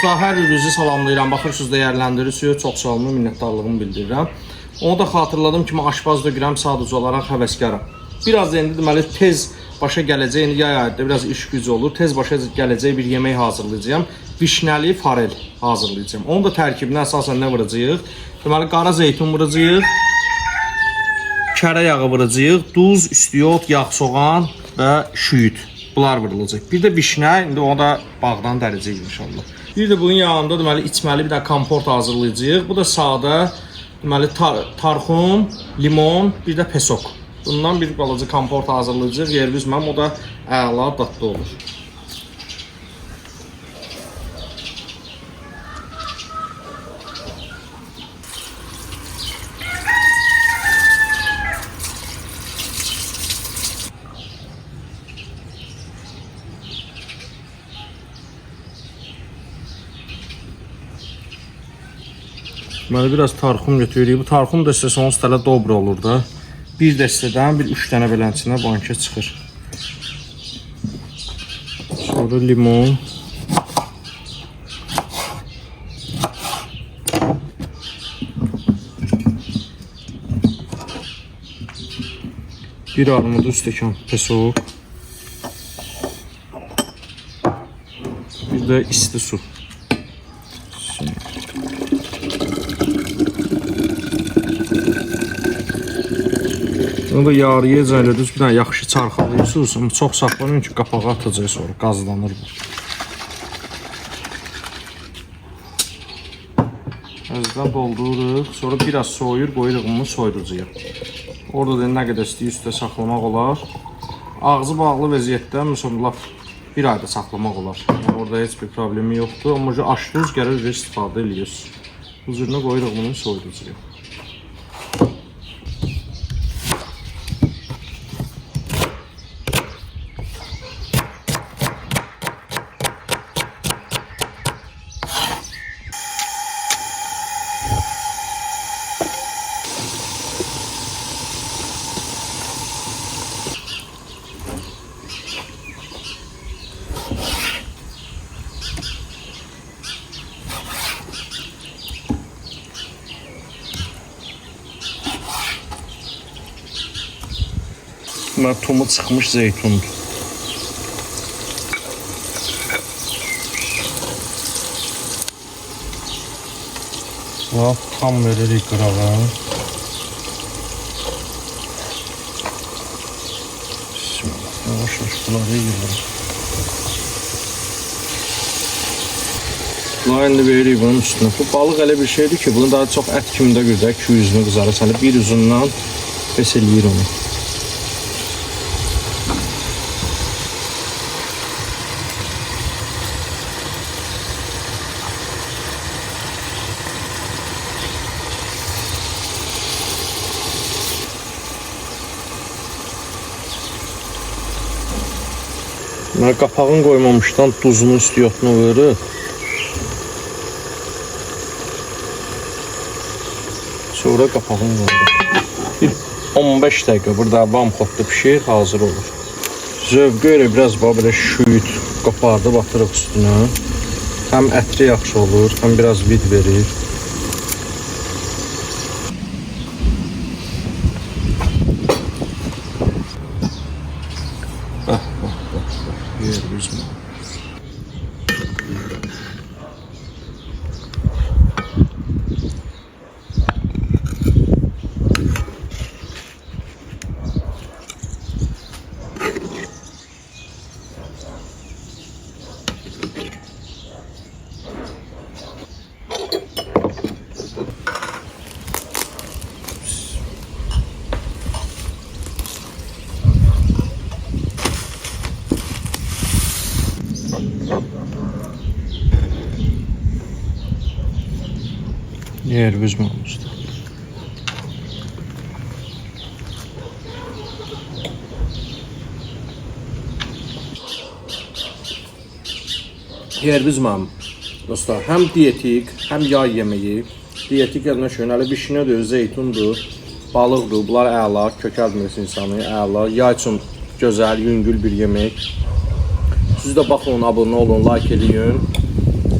Dostlar, hər birinizi salamlayıram. Baxırsınız, dəyərləndirirsiniz. Çox sağ olun, minnətdarlığımı bildirirəm. Onu da xatırladım ki, aşpaz deyirəm, sadəcə olaraq həvəskaram. Biraz da indi deməli tez başa gələcək, indi yay ayında biraz iş gücü olur. Tez başa gələcək bir yemək hazırlayacağam. Vişnəli farel hazırlayacağam. Onun da tərkibinə əsasən nə vuracağıq? Deməli qara zeytun vuracağıq. Kərə yağı vuracağıq. Duz, üstüyot, yağ, soğan və şüyüd. Bunlar vurulacaq. Bir də vişnə, indi onu da bağdan dərəcəyik inşallah. Bir də bunun yanında deməli içməli bir də komport hazırlayacağıq. Bu da sadə, deməli tarxun, limon, bir də pesok. Bundan bir balaca komport hazırlayacağıq. Yer üzməm, o da əla dadlı olur. Deməli biraz tarxum götürürük. Bu tarxum da sizə son stələ dobra olur da. Bir dəstədən bir 3 dənə belənçinə bankə çıxır. Sonra limon. Bir armudun stəkan pesok. Bir də isti su. Onu da yarıya cəylədiniz, bir dənə yaxşı çarxalayırsınız, amma çox saxlamayın ki, qapağı atacaq sonra, qazlanır bu. Əzdən doldururuq, sonra biraz soyur, qoyuruq bunu soyuducuya. Orada da nə qədər istəyir üstə saxlamaq olar. Ağzı bağlı vəziyyətdə, məsələn, bir ayda saxlamaq olar. Yəni, orada heç bir problemi yoxdur, amma açdınız, gəlir və istifadə ediyorsunuz. Huzuruna qoyuruq bunu soyuducuya. Tumu çıxmış zeytundur. Tam veririk qırağa. Yavaş-yavaş bunları yiyirəm. İndi veririk bunun üstünə. Bu balıq elə bir şeydir ki, bunu daha çox ət kimi də güdək, 200-ünü qızarırsan. Bir üzündən pes eləyir onu. Qapağını qoymamışdan duzunu üstüyotunu veririk. Sonra qapağını qoyuruq. Bir 15 dəqiqə burada bamxotda pişir, hazır olur. Zövqə görə biraz belə şüyüd qapardıb atırıq üstünə. Həm ətri yaxşı olur, həm biraz vid verir. Yer üzmə olmuşdu. Yer üzməm. Dostlar, həm dietik, həm yay yeməyi. Dietik yadına şönəli vişnədir, zeytundur, balıqdır. Bunlar əla, kökəltmir insanı, əla. Yay üçün gözəl, yüngül bir yemək. Siz də baxın, abunə olun, like edin.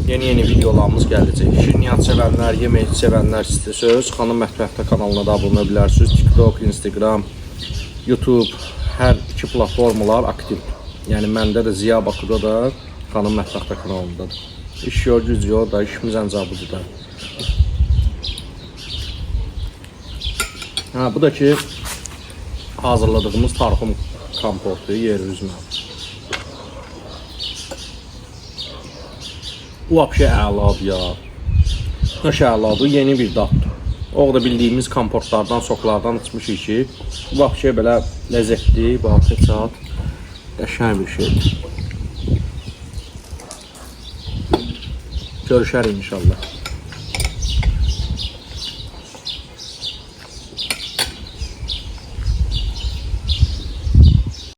Yeni videolarımız gələcək. Şirniyyat sevənlər, yemək sevənlər istəsəz, Xanım Mətbəxdə kanalına da abunə ola bilərsiniz. TikTok, Instagram, YouTube, hər iki platformalar aktiv. Yəni məndə də Ziya Bakıda da, Xanım Mətbəxdə kanalındadır. İş gör, güc gör da, işimiz əncabıdır da. Bu da ki, hazırladığımız tarxum kompotu yer üzmə. Bu vəbşə əladır ya. Nəş əladır, yeni bir daddır. O da bildiyimiz komportlardan, soklardan içmişik ki, bu vəbşə belə ləzzətli, baxıcat, qəşəng bir şeydir. Görüşərik inşallah.